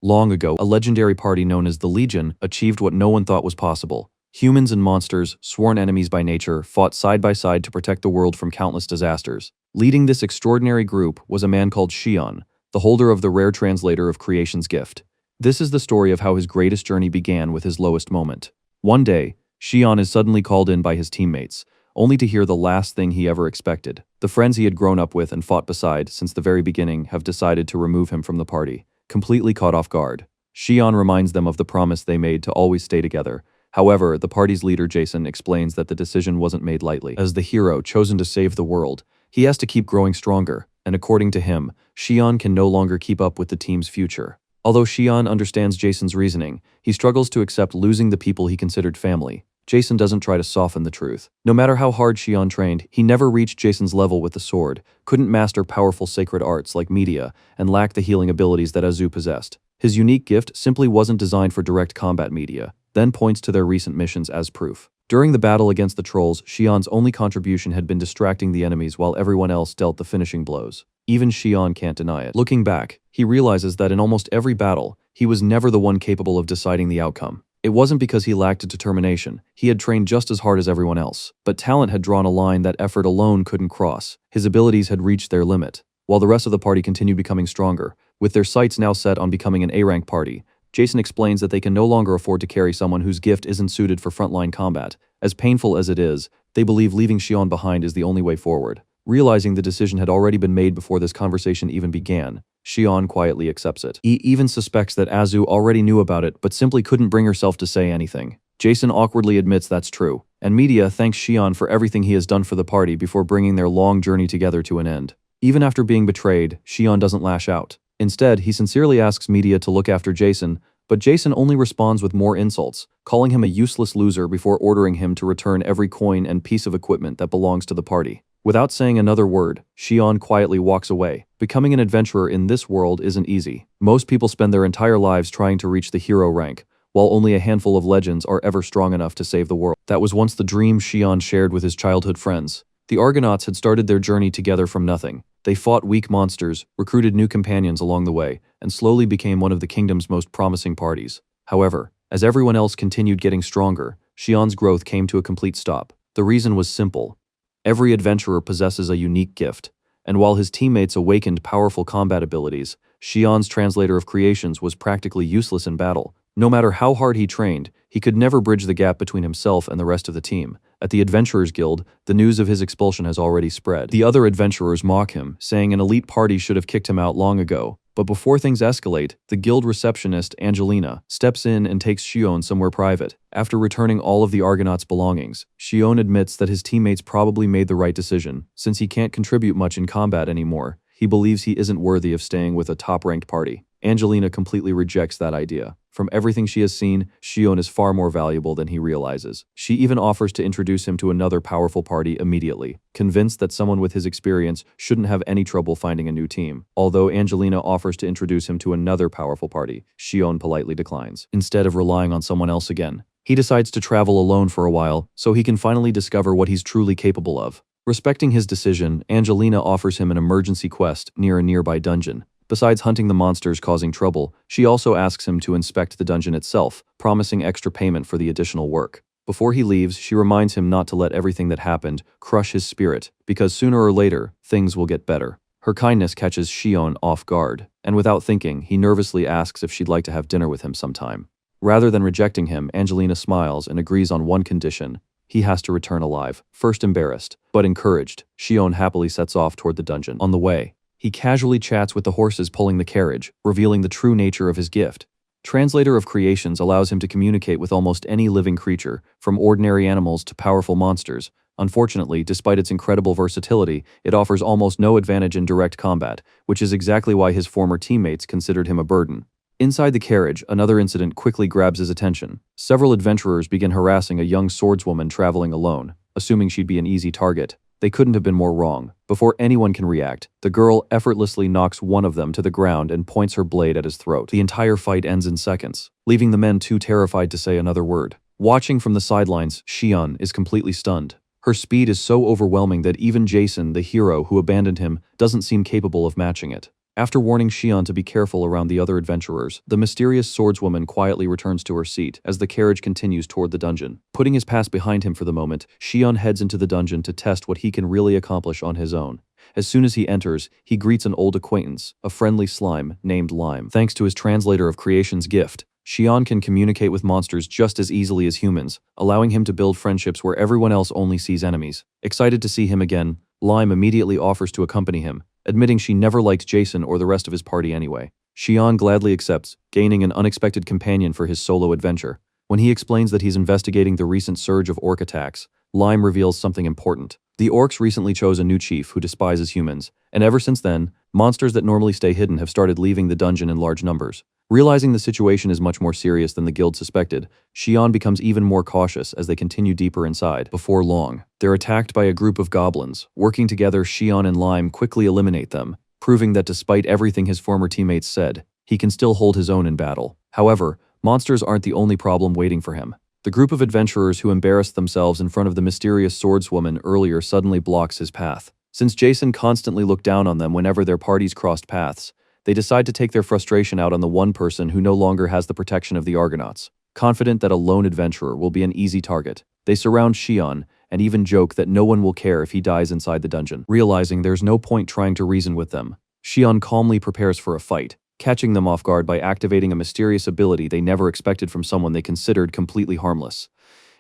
Long ago, a legendary party known as the Legion achieved what no one thought was possible. Humans and monsters, sworn enemies by nature, fought side by side to protect the world from countless disasters. Leading this extraordinary group was a man called Xion, the holder of the rare translator of creation's gift. This is the story of how his greatest journey began with his lowest moment. One day, Xion is suddenly called in by his teammates, only to hear the last thing he ever expected. The friends he had grown up with and fought beside since the very beginning have decided to remove him from the party. Completely caught off guard, Xion reminds them of the promise they made to always stay together. However, the party's leader Jason explains that the decision wasn't made lightly. As the hero chosen to save the world, he has to keep growing stronger, and according to him, Xion can no longer keep up with the team's future. Although Xion understands Jason's reasoning, he struggles to accept losing the people he considered family. Jason doesn't try to soften the truth. No matter how hard Xion trained, he never reached Jason's level with the sword, couldn't master powerful sacred arts like media, and lacked the healing abilities that Hazure possessed. His unique gift simply wasn't designed for direct combat media, then points to their recent missions as proof. During the battle against the trolls, Xion's only contribution had been distracting the enemies while everyone else dealt the finishing blows. Even Xion can't deny it. Looking back, he realizes that in almost every battle, he was never the one capable of deciding the outcome. It wasn't because he lacked determination. He had trained just as hard as everyone else, but talent had drawn a line that effort alone couldn't cross. His abilities had reached their limit, while the rest of the party continued becoming stronger. With their sights now set on becoming an A-rank party, Jason explains that they can no longer afford to carry someone whose gift isn't suited for frontline combat. As painful as it is, they believe leaving Xion behind is the only way forward. Realizing the decision had already been made before this conversation even began, Xion quietly accepts it. He even suspects that Hazure already knew about it but simply couldn't bring herself to say anything. Jason awkwardly admits that's true, and media thanks Xion for everything he has done for the party before bringing their long journey together to an end. Even after being betrayed, Xion doesn't lash out. Instead, he sincerely asks media to look after Jason, but Jason only responds with more insults, calling him a useless loser before ordering him to return every coin and piece of equipment that belongs to the party. Without saying another word, Xion quietly walks away. Becoming an adventurer in this world isn't easy. Most people spend their entire lives trying to reach the hero rank, while only a handful of legends are ever strong enough to save the world. That was once the dream Xion shared with his childhood friends. The Argonauts had started their journey together from nothing. They fought weak monsters, recruited new companions along the way, and slowly became one of the kingdom's most promising parties. However, as everyone else continued getting stronger, Xion's growth came to a complete stop. The reason was simple. Every adventurer possesses a unique gift, and while his teammates awakened powerful combat abilities, Xion's translator of creations was practically useless in battle. No matter how hard he trained, he could never bridge the gap between himself and the rest of the team. At the Adventurers Guild, the news of his expulsion has already spread. The other adventurers mock him, saying an elite party should have kicked him out long ago. But before things escalate, the guild receptionist, Angelina, steps in and takes Xion somewhere private. After returning all of the Argonauts' belongings, Xion admits that his teammates probably made the right decision. Since he can't contribute much in combat anymore, he believes he isn't worthy of staying with a top-ranked party. Angelina completely rejects that idea. From everything she has seen, Xion is far more valuable than he realizes. She even offers to introduce him to another powerful party immediately, convinced that someone with his experience shouldn't have any trouble finding a new team. Although Angelina offers to introduce him to another powerful party, Xion politely declines. Instead of relying on someone else again, he decides to travel alone for a while so he can finally discover what he's truly capable of. Respecting his decision, Angelina offers him an emergency quest near a nearby dungeon. Besides hunting the monsters causing trouble, she also asks him to inspect the dungeon itself, promising extra payment for the additional work. Before he leaves, she reminds him not to let everything that happened crush his spirit, because sooner or later, things will get better. Her kindness catches Xion off guard, and without thinking, he nervously asks if she'd like to have dinner with him sometime. Rather than rejecting him, Angelina smiles and agrees on one condition. He has to return alive. First embarrassed, but encouraged, Xion happily sets off toward the dungeon. On the way, he casually chats with the horses pulling the carriage, revealing the true nature of his gift. Translator of Creations allows him to communicate with almost any living creature, from ordinary animals to powerful monsters. Unfortunately, despite its incredible versatility, it offers almost no advantage in direct combat, which is exactly why his former teammates considered him a burden. Inside the carriage, another incident quickly grabs his attention. Several adventurers begin harassing a young swordswoman traveling alone, assuming she'd be an easy target. They couldn't have been more wrong. Before anyone can react, the girl effortlessly knocks one of them to the ground and points her blade at his throat. The entire fight ends in seconds, leaving the men too terrified to say another word. Watching from the sidelines, Xion is completely stunned. Her speed is so overwhelming that even Jason, the hero who abandoned him, doesn't seem capable of matching it. After warning Xion to be careful around the other adventurers, the mysterious swordswoman quietly returns to her seat as the carriage continues toward the dungeon. Putting his past behind him for the moment, Xion heads into the dungeon to test what he can really accomplish on his own. As soon as he enters, he greets an old acquaintance, a friendly slime named Lime. Thanks to his translator of creation's gift, Xion can communicate with monsters just as easily as humans, allowing him to build friendships where everyone else only sees enemies. Excited to see him again, Lime immediately offers to accompany him, admitting she never liked Jason or the rest of his party anyway. Xion gladly accepts, gaining an unexpected companion for his solo adventure. When he explains that he's investigating the recent surge of orc attacks, Lime reveals something important. The orcs recently chose a new chief who despises humans, and ever since then, monsters that normally stay hidden have started leaving the dungeon in large numbers. Realizing the situation is much more serious than the guild suspected, Xion becomes even more cautious as they continue deeper inside. Before long, they're attacked by a group of goblins. Working together, Xion and Lime quickly eliminate them, proving that despite everything his former teammates said, he can still hold his own in battle. However, monsters aren't the only problem waiting for him. The group of adventurers who embarrassed themselves in front of the mysterious swordswoman earlier suddenly blocks his path. Since Jason constantly looked down on them whenever their parties crossed paths, they decide to take their frustration out on the one person who no longer has the protection of the Argonauts. Confident that a lone adventurer will be an easy target, they surround Xion and even joke that no one will care if he dies inside the dungeon. Realizing there's no point trying to reason with them, Xion calmly prepares for a fight, catching them off guard by activating a mysterious ability they never expected from someone they considered completely harmless.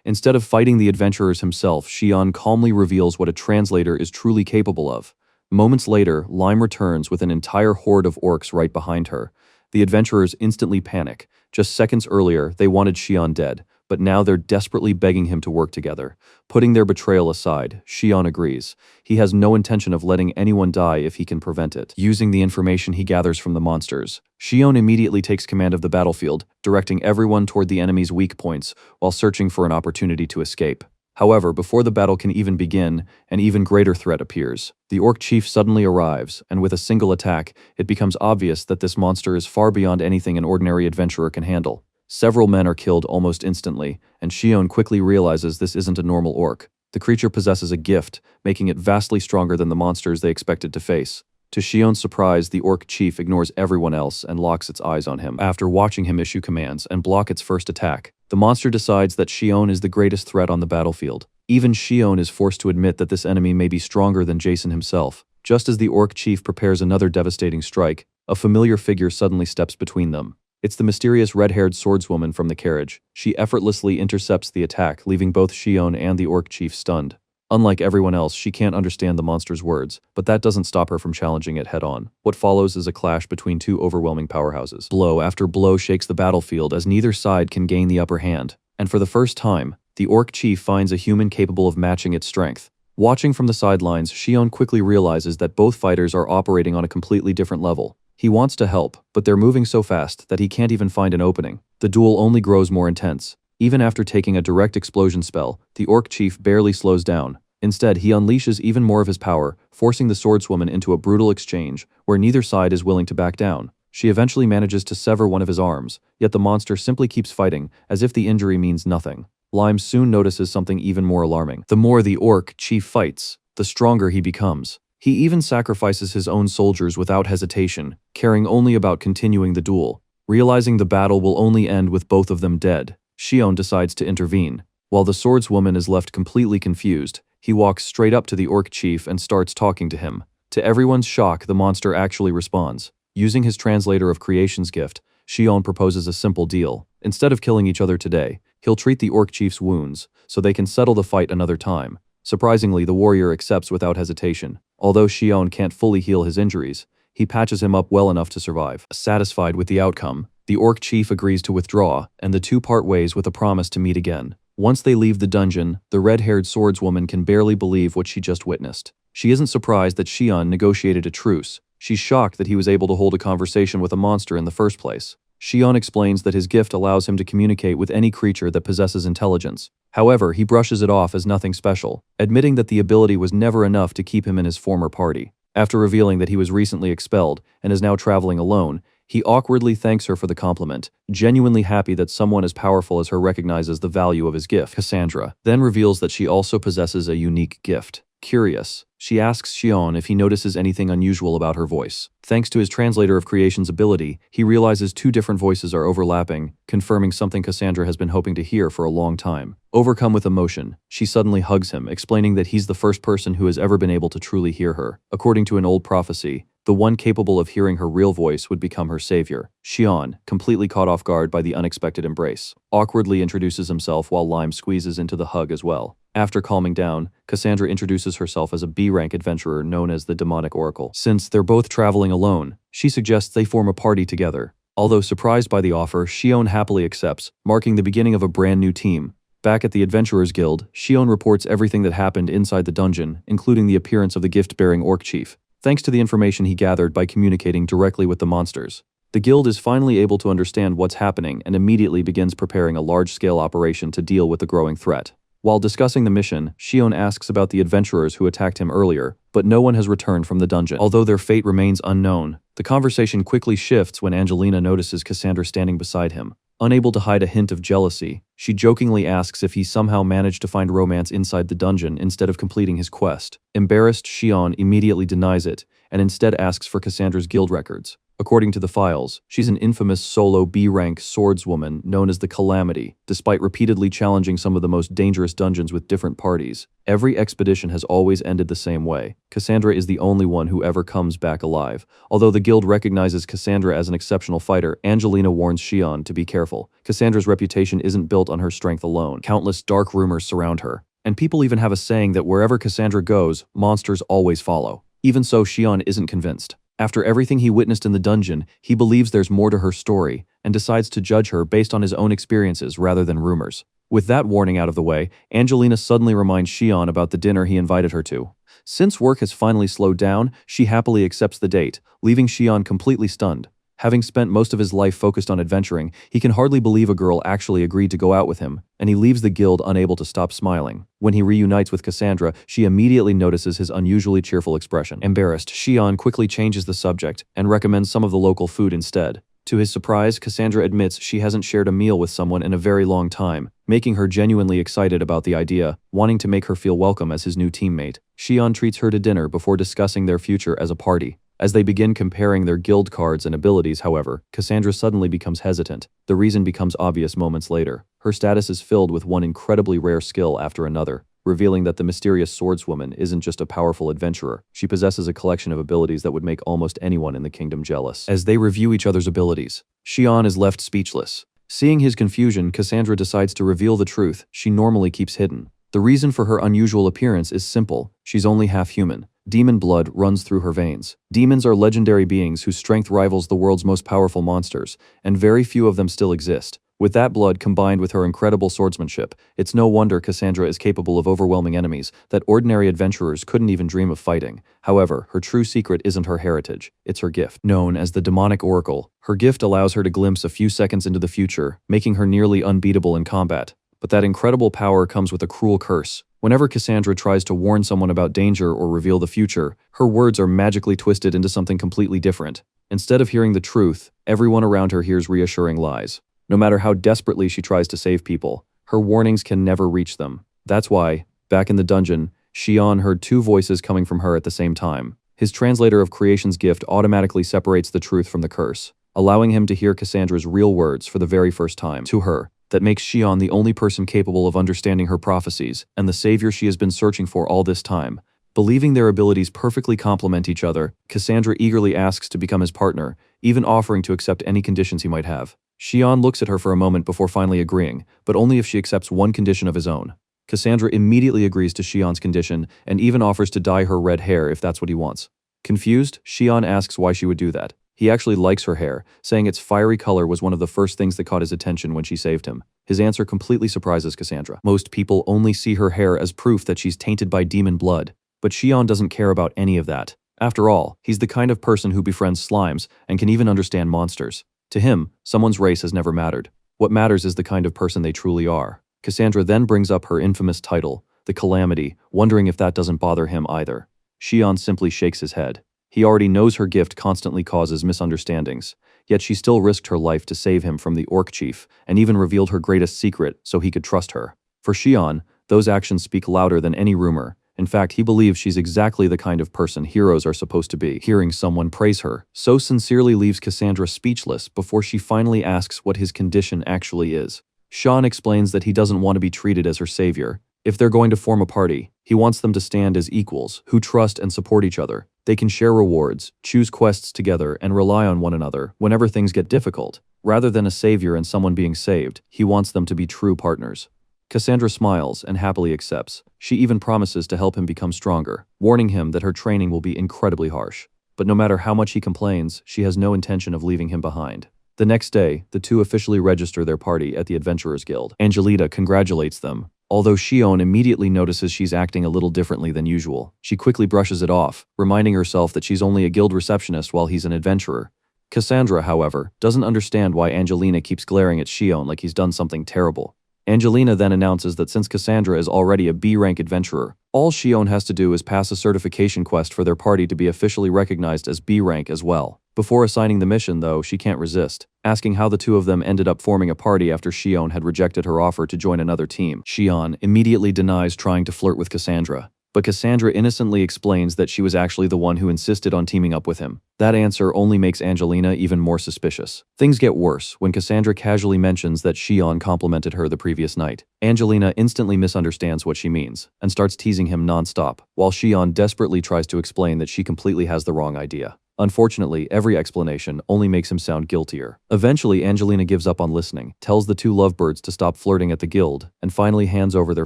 Instead of fighting the adventurers himself, Xion calmly reveals what a translator is truly capable of. Moments later, Lime returns with an entire horde of orcs right behind her. The adventurers instantly panic. Just seconds earlier, they wanted Xion dead, but now they're desperately begging him to work together. Putting their betrayal aside, Xion agrees. He has no intention of letting anyone die if he can prevent it. Using the information he gathers from the monsters, Xion immediately takes command of the battlefield, directing everyone toward the enemy's weak points while searching for an opportunity to escape. However, before the battle can even begin, an even greater threat appears. The orc chief suddenly arrives, and with a single attack, it becomes obvious that this monster is far beyond anything an ordinary adventurer can handle. Several men are killed almost instantly, and Xion quickly realizes this isn't a normal orc. The creature possesses a gift, making it vastly stronger than the monsters they expected to face. To Xion's surprise, the orc chief ignores everyone else and locks its eyes on him. After watching him issue commands and block its first attack, the monster decides that Xion is the greatest threat on the battlefield. Even Xion is forced to admit that this enemy may be stronger than Jason himself. Just as the orc chief prepares another devastating strike, a familiar figure suddenly steps between them. It's the mysterious red-haired swordswoman from the carriage. She effortlessly intercepts the attack, leaving both Xion and the orc chief stunned. Unlike everyone else, she can't understand the monster's words, but that doesn't stop her from challenging it head-on. What follows is a clash between two overwhelming powerhouses. Blow after blow shakes the battlefield as neither side can gain the upper hand, and for the first time, the orc chief finds a human capable of matching its strength. Watching from the sidelines, Xion quickly realizes that both fighters are operating on a completely different level. He wants to help, but they're moving so fast that he can't even find an opening. The duel only grows more intense. Even after taking a direct explosion spell, the orc chief barely slows down. Instead, he unleashes even more of his power, forcing the swordswoman into a brutal exchange where neither side is willing to back down. She eventually manages to sever one of his arms, yet the monster simply keeps fighting, as if the injury means nothing. Lime soon notices something even more alarming. The more the orc chief fights, the stronger he becomes. He even sacrifices his own soldiers without hesitation, caring only about continuing the duel. Realizing the battle will only end with both of them dead, Xion decides to intervene. While the swordswoman is left completely confused, he walks straight up to the orc chief and starts talking to him. To everyone's shock, the monster actually responds. Using his translator of creation's gift, Xion proposes a simple deal. Instead of killing each other today, he'll treat the orc chief's wounds, so they can settle the fight another time. Surprisingly, the warrior accepts without hesitation. Although Xion can't fully heal his injuries, he patches him up well enough to survive. Satisfied with the outcome, the orc chief agrees to withdraw, and the two part ways with a promise to meet again. Once they leave the dungeon, the red-haired swordswoman can barely believe what she just witnessed. She isn't surprised that Xion negotiated a truce. She's shocked that he was able to hold a conversation with a monster in the first place. Xion explains that his gift allows him to communicate with any creature that possesses intelligence. However, he brushes it off as nothing special, admitting that the ability was never enough to keep him in his former party. After revealing that he was recently expelled and is now traveling alone, he awkwardly thanks her for the compliment, genuinely happy that someone as powerful as her recognizes the value of his gift. Cassandra then reveals that she also possesses a unique gift. Curious, she asks Xion if he notices anything unusual about her voice. Thanks to his translator of creation's ability, he realizes two different voices are overlapping, confirming something Cassandra has been hoping to hear for a long time. Overcome with emotion, she suddenly hugs him, explaining that he's the first person who has ever been able to truly hear her. According to an old prophecy, the one capable of hearing her real voice would become her savior. Xion, completely caught off guard by the unexpected embrace, awkwardly introduces himself while Lime squeezes into the hug as well. After calming down, Cassandra introduces herself as a B-rank adventurer known as the Demonic Oracle. Since they're both traveling alone, she suggests they form a party together. Although surprised by the offer, Xion happily accepts, marking the beginning of a brand new team. Back at the Adventurers Guild, Xion reports everything that happened inside the dungeon, including the appearance of the gift-bearing orc chief. Thanks to the information he gathered by communicating directly with the monsters, the guild is finally able to understand what's happening and immediately begins preparing a large-scale operation to deal with the growing threat. While discussing the mission, Xion asks about the adventurers who attacked him earlier, but no one has returned from the dungeon. Although their fate remains unknown, the conversation quickly shifts when Angelina notices Cassandra standing beside him. Unable to hide a hint of jealousy, she jokingly asks if he somehow managed to find romance inside the dungeon instead of completing his quest. Embarrassed, Xion immediately denies it, and instead asks for Cassandra's guild records. According to the files, she's an infamous solo B-rank swordswoman known as the Calamity, despite repeatedly challenging some of the most dangerous dungeons with different parties. Every expedition has always ended the same way. Cassandra is the only one who ever comes back alive. Although the guild recognizes Cassandra as an exceptional fighter, Angelina warns Xion to be careful. Cassandra's reputation isn't built on her strength alone. Countless dark rumors surround her, and people even have a saying that wherever Cassandra goes, monsters always follow. Even so, Xion isn't convinced. After everything he witnessed in the dungeon, he believes there's more to her story, and decides to judge her based on his own experiences rather than rumors. With that warning out of the way, Angelina suddenly reminds Xion about the dinner he invited her to. Since work has finally slowed down, she happily accepts the date, leaving Xion completely stunned. Having spent most of his life focused on adventuring, he can hardly believe a girl actually agreed to go out with him, and he leaves the guild unable to stop smiling. When he reunites with Cassandra, she immediately notices his unusually cheerful expression. Embarrassed, Xion quickly changes the subject and recommends some of the local food instead. To his surprise, Cassandra admits she hasn't shared a meal with someone in a very long time, making her genuinely excited about the idea, wanting to make her feel welcome as his new teammate. Xion treats her to dinner before discussing their future as a party. As they begin comparing their guild cards and abilities, however, Cassandra suddenly becomes hesitant. The reason becomes obvious moments later. Her status is filled with one incredibly rare skill after another, revealing that the mysterious swordswoman isn't just a powerful adventurer. She possesses a collection of abilities that would make almost anyone in the kingdom jealous. As they review each other's abilities, Xion is left speechless. Seeing his confusion, Cassandra decides to reveal the truth she normally keeps hidden. The reason for her unusual appearance is simple: she's only half human. Demon blood runs through her veins. Demons are legendary beings whose strength rivals the world's most powerful monsters, and very few of them still exist. With that blood combined with her incredible swordsmanship, it's no wonder Cassandra is capable of overwhelming enemies that ordinary adventurers couldn't even dream of fighting. However, her true secret isn't her heritage, it's her gift. Known as the Demonic Oracle, her gift allows her to glimpse a few seconds into the future, making her nearly unbeatable in combat. But that incredible power comes with a cruel curse. Whenever Cassandra tries to warn someone about danger or reveal the future, her words are magically twisted into something completely different. Instead of hearing the truth, everyone around her hears reassuring lies. No matter how desperately she tries to save people, her warnings can never reach them. That's why, back in the dungeon, Xion heard two voices coming from her at the same time. His translator of creation's gift automatically separates the truth from the curse, allowing him to hear Cassandra's real words for the very first time. To her, that makes Xion the only person capable of understanding her prophecies and the savior she has been searching for all this time. Believing their abilities perfectly complement each other, Cassandra eagerly asks to become his partner, even offering to accept any conditions he might have. Xion looks at her for a moment before finally agreeing, but only if she accepts one condition of his own. Cassandra immediately agrees to Xion's condition and even offers to dye her red hair if that's what he wants. Confused, Xion asks why she would do that. He actually likes her hair, saying its fiery color was one of the first things that caught his attention when she saved him. His answer completely surprises Cassandra. Most people only see her hair as proof that she's tainted by demon blood, but Xion doesn't care about any of that. After all, he's the kind of person who befriends slimes and can even understand monsters. To him, someone's race has never mattered. What matters is the kind of person they truly are. Cassandra then brings up her infamous title, the Calamity, wondering if that doesn't bother him either. Xion simply shakes his head. He already knows her gift constantly causes misunderstandings, yet she still risked her life to save him from the orc chief and even revealed her greatest secret so he could trust her. For Xion, those actions speak louder than any rumor, In fact, he believes she's exactly the kind of person heroes are supposed to be. Hearing someone praise her so sincerely leaves Cassandra speechless before she finally asks what his condition actually is. Sean explains that he doesn't want to be treated as her savior. If they're going to form a party, he wants them to stand as equals, who trust and support each other. They can share rewards, choose quests together, and rely on one another whenever things get difficult. Rather than a savior and someone being saved, he wants them to be true partners. Cassandra smiles and happily accepts. She even promises to help him become stronger, warning him that her training will be incredibly harsh. But no matter how much he complains, she has no intention of leaving him behind. The next day, the two officially register their party at the Adventurers Guild. Angelita congratulates them. Although Shion immediately notices she's acting a little differently than usual, she quickly brushes it off, reminding herself that she's only a guild receptionist while he's an adventurer. Cassandra, however, doesn't understand why Angelina keeps glaring at Shion like he's done something terrible. Angelina then announces that since Cassandra is already a B-rank adventurer, all Shion has to do is pass a certification quest for their party to be officially recognized as B-rank as well. Before assigning the mission, though, she can't resist, asking how the two of them ended up forming a party after Shion had rejected her offer to join another team. Shion immediately denies trying to flirt with Cassandra, but Cassandra innocently explains that she was actually the one who insisted on teaming up with him. That answer only makes Angelina even more suspicious. Things get worse when Cassandra casually mentions that Shion complimented her the previous night. Angelina instantly misunderstands what she means and starts teasing him non-stop, while Shion desperately tries to explain that she completely has the wrong idea. Unfortunately, every explanation only makes him sound guiltier. Eventually, Angelina gives up on listening, tells the two lovebirds to stop flirting at the guild, and finally hands over their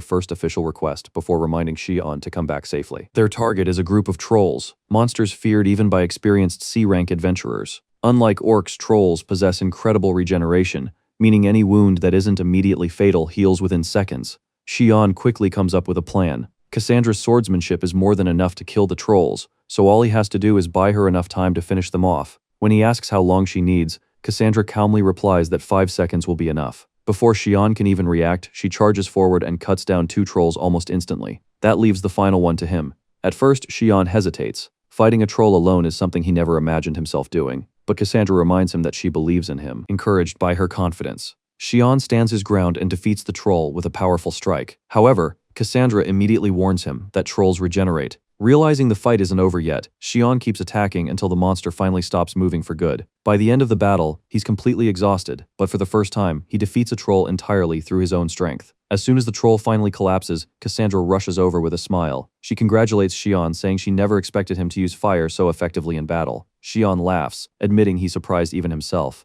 first official request before reminding Shion to come back safely. Their target is a group of trolls, monsters feared even by experienced C-rank adventurers. Unlike orcs, trolls possess incredible regeneration, meaning any wound that isn't immediately fatal heals within seconds. Shion quickly comes up with a plan. Cassandra's swordsmanship is more than enough to kill the trolls, so all he has to do is buy her enough time to finish them off. When he asks how long she needs, Cassandra calmly replies that 5 seconds will be enough. Before Shion can even react, she charges forward and cuts down 2 trolls almost instantly. That leaves the final one to him. At first, Shion hesitates. Fighting a troll alone is something he never imagined himself doing, but Cassandra reminds him that she believes in him, encouraged by her confidence. Shion stands his ground and defeats the troll with a powerful strike. However, Cassandra immediately warns him that trolls regenerate. Realizing the fight isn't over yet, Shion keeps attacking until the monster finally stops moving for good. By the end of the battle, he's completely exhausted, but for the first time, he defeats a troll entirely through his own strength. As soon as the troll finally collapses, Cassandra rushes over with a smile. She congratulates Shion, saying she never expected him to use fire so effectively in battle. Shion laughs, admitting he surprised even himself,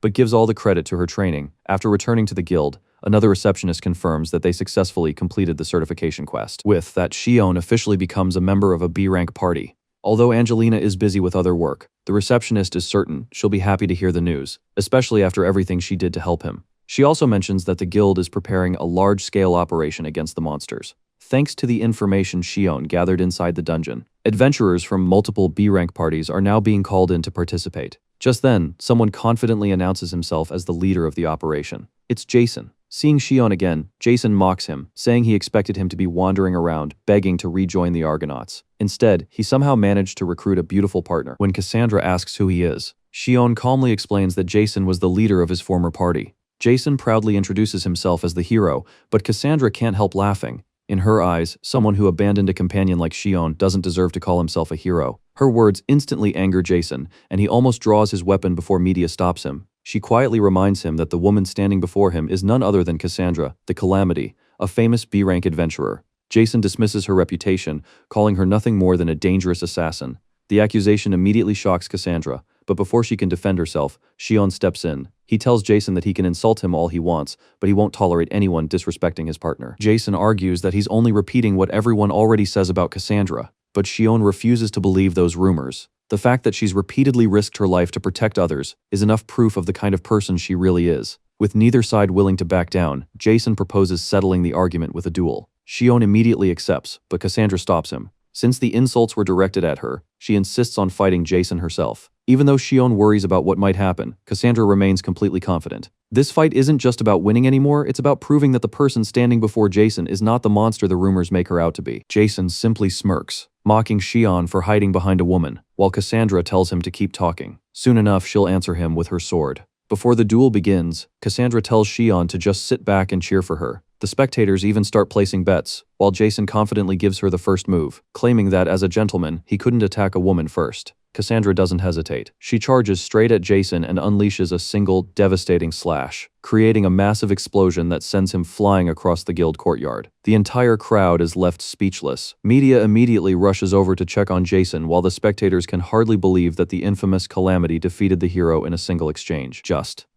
but gives all the credit to her training. After returning to the guild, another receptionist confirms that they successfully completed the certification quest. With that, Shion officially becomes a member of a B-rank party. Although Angelina is busy with other work, the receptionist is certain she'll be happy to hear the news, especially after everything she did to help him. She also mentions that the guild is preparing a large-scale operation against the monsters. Thanks to the information Shion gathered inside the dungeon, adventurers from multiple B-rank parties are now being called in to participate. Just then, someone confidently announces himself as the leader of the operation. It's Jason. Seeing Shion again, Jason mocks him, saying he expected him to be wandering around, begging to rejoin the Argonauts. Instead, he somehow managed to recruit a beautiful partner. When Cassandra asks who he is, Shion calmly explains that Jason was the leader of his former party. Jason proudly introduces himself as the hero, but Cassandra can't help laughing. In her eyes, someone who abandoned a companion like Shion doesn't deserve to call himself a hero. Her words instantly anger Jason, and he almost draws his weapon before Media stops him. She quietly reminds him that the woman standing before him is none other than Cassandra, the Calamity, a famous B-rank adventurer. Jason dismisses her reputation, calling her nothing more than a dangerous assassin. The accusation immediately shocks Cassandra, but before she can defend herself, Shion steps in. He tells Jason that he can insult him all he wants, but he won't tolerate anyone disrespecting his partner. Jason argues that he's only repeating what everyone already says about Cassandra, but Shion refuses to believe those rumors. The fact that she's repeatedly risked her life to protect others is enough proof of the kind of person she really is. With neither side willing to back down, Jason proposes settling the argument with a duel. Shion immediately accepts, but Cassandra stops him. Since the insults were directed at her, she insists on fighting Jason herself. Even though Shion worries about what might happen, Cassandra remains completely confident. This fight isn't just about winning anymore, it's about proving that the person standing before Jason is not the monster the rumors make her out to be. Jason simply smirks, mocking Shion for hiding behind a woman, while Cassandra tells him to keep talking. Soon enough, she'll answer him with her sword. Before the duel begins, Cassandra tells Shion to just sit back and cheer for her. The spectators even start placing bets, while Jason confidently gives her the first move, claiming that as a gentleman, he couldn't attack a woman first. Cassandra doesn't hesitate. She charges straight at Jason and unleashes a single, devastating slash, creating a massive explosion that sends him flying across the guild courtyard. The entire crowd is left speechless. Media immediately rushes over to check on Jason, while the spectators can hardly believe that the infamous Calamity defeated the hero in a single exchange.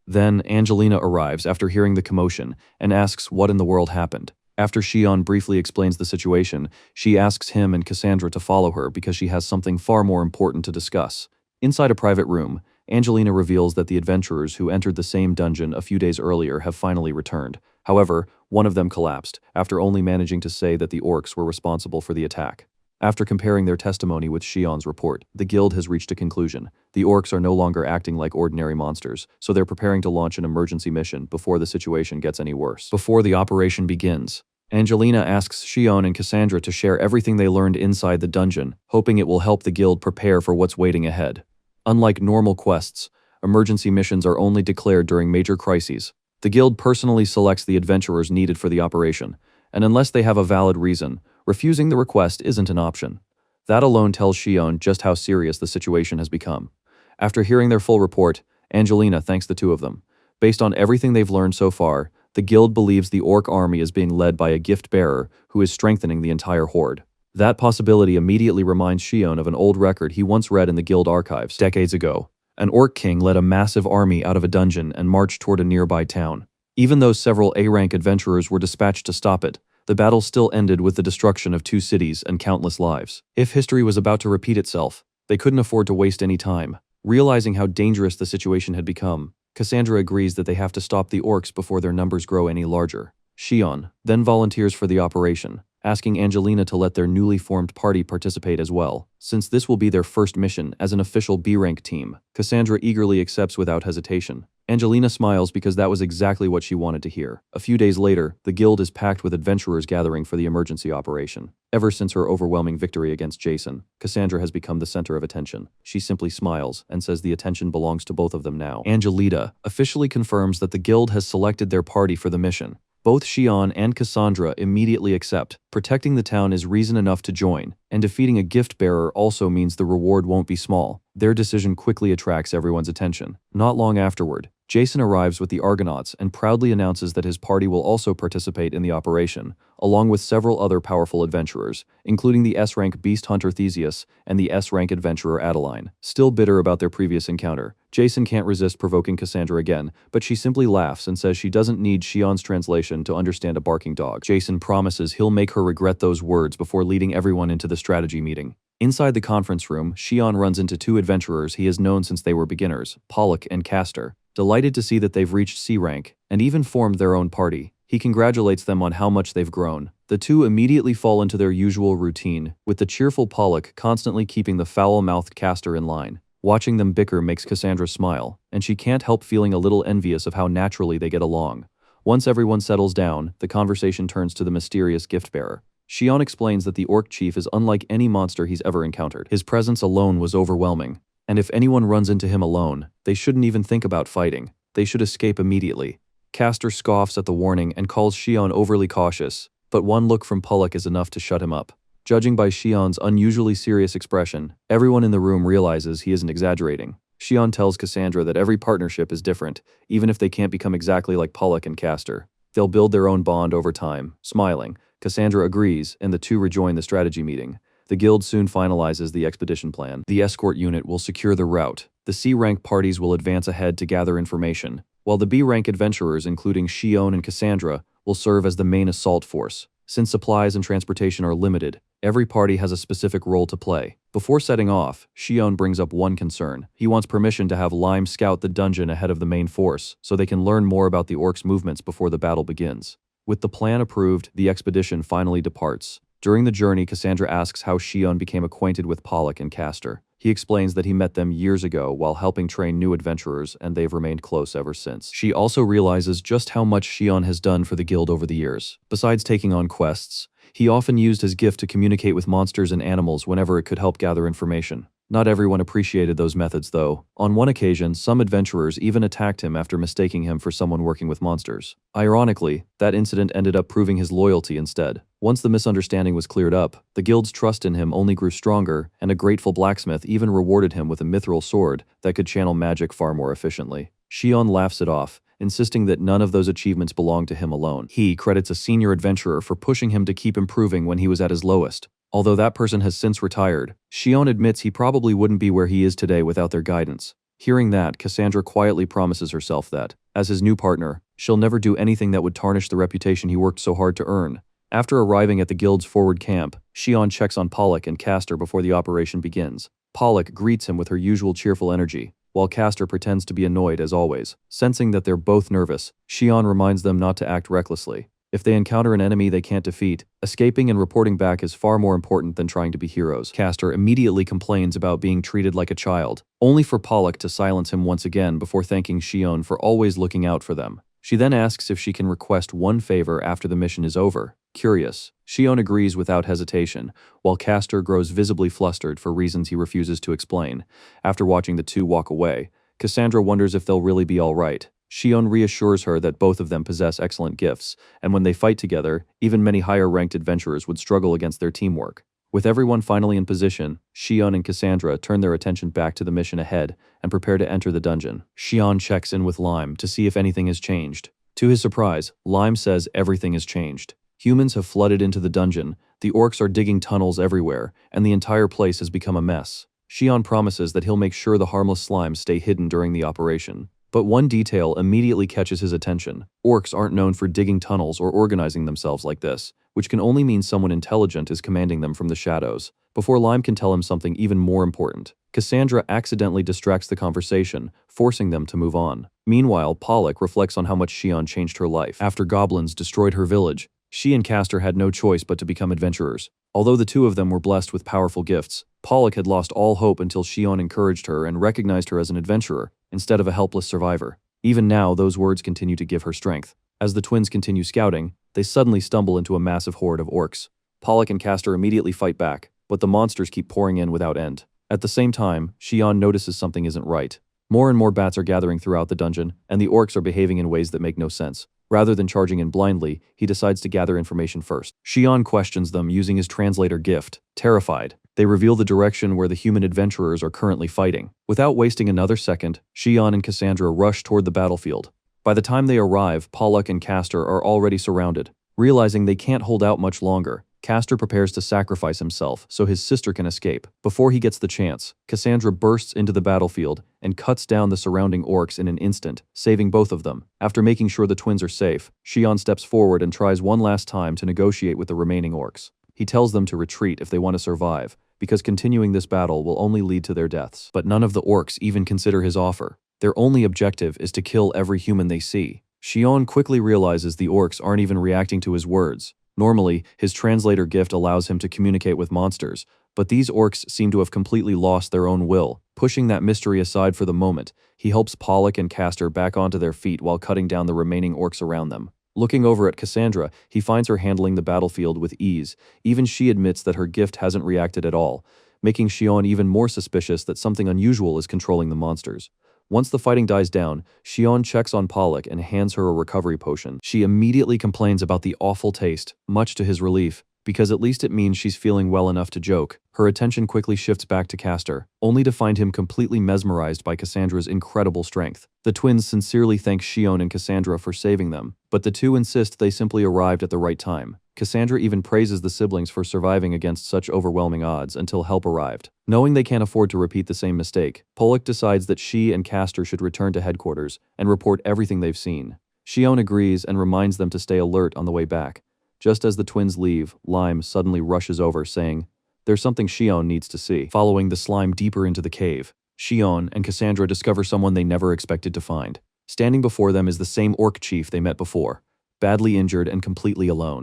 Then, Angelina arrives after hearing the commotion and asks what in the world happened. After Xion briefly explains the situation, she asks him and Cassandra to follow her because she has something far more important to discuss. Inside a private room, Angelina reveals that the adventurers who entered the same dungeon a few days earlier have finally returned. However, one of them collapsed, after only managing to say that the orcs were responsible for the attack. After comparing their testimony with Xion's report, the guild has reached a conclusion. The orcs are no longer acting like ordinary monsters, so they're preparing to launch an emergency mission before the situation gets any worse. Before the operation begins, Angelina asks Xion and Cassandra to share everything they learned inside the dungeon, hoping it will help the guild prepare for what's waiting ahead. Unlike normal quests, emergency missions are only declared during major crises. The guild personally selects the adventurers needed for the operation, and unless they have a valid reason, refusing the request isn't an option. That alone tells Xion just how serious the situation has become. After hearing their full report, Angelina thanks the two of them. Based on everything they've learned so far, the guild believes the orc army is being led by a gift-bearer who is strengthening the entire horde. That possibility immediately reminds Xion of an old record he once read in the guild archives decades ago. An orc king led a massive army out of a dungeon and marched toward a nearby town. Even though several A-rank adventurers were dispatched to stop it, the battle still ended with the destruction of 2 cities and countless lives. If history was about to repeat itself, they couldn't afford to waste any time. Realizing how dangerous the situation had become, Cassandra agrees that they have to stop the orcs before their numbers grow any larger. Xion then volunteers for the operation, asking Angelina to let their newly formed party participate as well, since this will be their first mission as an official B-rank team. Cassandra eagerly accepts without hesitation. Angelina smiles because that was exactly what she wanted to hear. A few days later, the guild is packed with adventurers gathering for the emergency operation. Ever since her overwhelming victory against Jason, Cassandra has become the center of attention. She simply smiles and says the attention belongs to both of them now. Angelina officially confirms that the guild has selected their party for the mission. Both Xion and Cassandra immediately accept. Protecting the town is reason enough to join, and defeating a gift-bearer also means the reward won't be small. Their decision quickly attracts everyone's attention. Not long afterward, Jason arrives with the Argonauts and proudly announces that his party will also participate in the operation, along with several other powerful adventurers, including the S-rank beast hunter Theseus and the S-rank adventurer Adeline. Still bitter about their previous encounter, Jason can't resist provoking Cassandra again, but she simply laughs and says she doesn't need Xion's translation to understand a barking dog. Jason promises he'll make her regret those words before leading everyone into the strategy meeting. Inside the conference room, Xion runs into 2 adventurers he has known since they were beginners, Pollock and Castor. Delighted to see that they've reached C rank and even formed their own party, he congratulates them on how much they've grown. The two immediately fall into their usual routine, with the cheerful Pollock constantly keeping the foul-mouthed Castor in line. Watching them bicker makes Cassandra smile, and she can't help feeling a little envious of how naturally they get along. Once everyone settles down, the conversation turns to the mysterious gift-bearer. Xion explains that the orc chief is unlike any monster he's ever encountered. His presence alone was overwhelming, and if anyone runs into him alone, they shouldn't even think about fighting. They should escape immediately. Castor scoffs at the warning and calls Xion overly cautious, but one look from Pollock is enough to shut him up. Judging by Xion's unusually serious expression, everyone in the room realizes he isn't exaggerating. Xion tells Cassandra that every partnership is different, even if they can't become exactly like Pollock and Castor. They'll build their own bond over time. Smiling, Cassandra agrees, and the two rejoin the strategy meeting. The guild soon finalizes the expedition plan. The escort unit will secure the route. The C-rank parties will advance ahead to gather information, while the B-rank adventurers, including Xion and Cassandra, will serve as the main assault force. Since supplies and transportation are limited, every party has a specific role to play. Before setting off, Xion brings up one concern. He wants permission to have Lime scout the dungeon ahead of the main force, so they can learn more about the orcs' movements before the battle begins. With the plan approved, the expedition finally departs. During the journey, Cassandra asks how Xion became acquainted with Pollock and Castor. He explains that he met them years ago while helping train new adventurers, and they've remained close ever since. She also realizes just how much Xion has done for the guild over the years. Besides taking on quests, he often used his gift to communicate with monsters and animals whenever it could help gather information. Not everyone appreciated those methods though. On one occasion, some adventurers even attacked him after mistaking him for someone working with monsters. Ironically, that incident ended up proving his loyalty instead. Once the misunderstanding was cleared up, the guild's trust in him only grew stronger, and a grateful blacksmith even rewarded him with a mithril sword that could channel magic far more efficiently. Shion laughs it off, insisting that none of those achievements belong to him alone. He credits a senior adventurer for pushing him to keep improving when he was at his lowest. Although that person has since retired, Shion admits he probably wouldn't be where he is today without their guidance. Hearing that, Cassandra quietly promises herself that, as his new partner, she'll never do anything that would tarnish the reputation he worked so hard to earn. After arriving at the guild's forward camp, Shion checks on Pollock and Castor before the operation begins. Pollock greets him with her usual cheerful energy, while Castor pretends to be annoyed as always. Sensing that they're both nervous, Shion reminds them not to act recklessly. If they encounter an enemy they can't defeat, escaping and reporting back is far more important than trying to be heroes. Castor immediately complains about being treated like a child, only for Pollock to silence him once again before thanking Shion for always looking out for them. She then asks if she can request one favor after the mission is over. Curious, Shion agrees without hesitation, while Castor grows visibly flustered for reasons he refuses to explain. After watching the two walk away, Cassandra wonders if they'll really be alright. Shion reassures her that both of them possess excellent gifts, and when they fight together, even many higher-ranked adventurers would struggle against their teamwork. With everyone finally in position, Shion and Cassandra turn their attention back to the mission ahead and prepare to enter the dungeon. Shion checks in with Lime to see if anything has changed. To his surprise, Lime says everything has changed. Humans have flooded into the dungeon, the orcs are digging tunnels everywhere, and the entire place has become a mess. Shion promises that he'll make sure the harmless slimes stay hidden during the operation. But one detail immediately catches his attention. Orcs aren't known for digging tunnels or organizing themselves like this, which can only mean someone intelligent is commanding them from the shadows. Before Lime can tell him something even more important, Cassandra accidentally distracts the conversation, forcing them to move on. Meanwhile, Pollock reflects on how much Shion changed her life. After goblins destroyed her village, she and Castor had no choice but to become adventurers. Although the two of them were blessed with powerful gifts, Pollock had lost all hope until Shion encouraged her and recognized her as an adventurer, instead of a helpless survivor. Even now, those words continue to give her strength. As the twins continue scouting, they suddenly stumble into a massive horde of orcs. Pollock and Castor immediately fight back, but the monsters keep pouring in without end. At the same time, Shion notices something isn't right. More and more bats are gathering throughout the dungeon, and the orcs are behaving in ways that make no sense. Rather than charging in blindly, he decides to gather information first. Shion questions them using his translator gift. Terrified, they reveal the direction where the human adventurers are currently fighting. Without wasting another second, Shion and Cassandra rush toward the battlefield. By the time they arrive, Pollock and Castor are already surrounded. Realizing they can't hold out much longer, Castor prepares to sacrifice himself so his sister can escape. Before he gets the chance, Cassandra bursts into the battlefield and cuts down the surrounding orcs in an instant, saving both of them. After making sure the twins are safe, Shion steps forward and tries one last time to negotiate with the remaining orcs. He tells them to retreat if they want to survive, because continuing this battle will only lead to their deaths. But none of the orcs even consider his offer. Their only objective is to kill every human they see. Shion quickly realizes the orcs aren't even reacting to his words. Normally, his translator gift allows him to communicate with monsters, but these orcs seem to have completely lost their own will. Pushing that mystery aside for the moment, he helps Pollock and Castor back onto their feet while cutting down the remaining orcs around them. Looking over at Cassandra, he finds her handling the battlefield with ease. Even she admits that her gift hasn't reacted at all, making Shion even more suspicious that something unusual is controlling the monsters. Once the fighting dies down, Shion checks on Pollock and hands her a recovery potion. She immediately complains about the awful taste, much to his relief, because at least it means she's feeling well enough to joke. Her attention quickly shifts back to Castor, only to find him completely mesmerized by Cassandra's incredible strength. The twins sincerely thank Shion and Cassandra for saving them, but the two insist they simply arrived at the right time. Cassandra even praises the siblings for surviving against such overwhelming odds until help arrived. Knowing they can't afford to repeat the same mistake, Pollock decides that she and Castor should return to headquarters and report everything they've seen. Shion agrees and reminds them to stay alert on the way back. Just as the twins leave, Lime suddenly rushes over, saying, "There's something Shion needs to see." Following the slime deeper into the cave, Shion and Cassandra discover someone they never expected to find. Standing before them is the same orc chief they met before, badly injured and completely alone.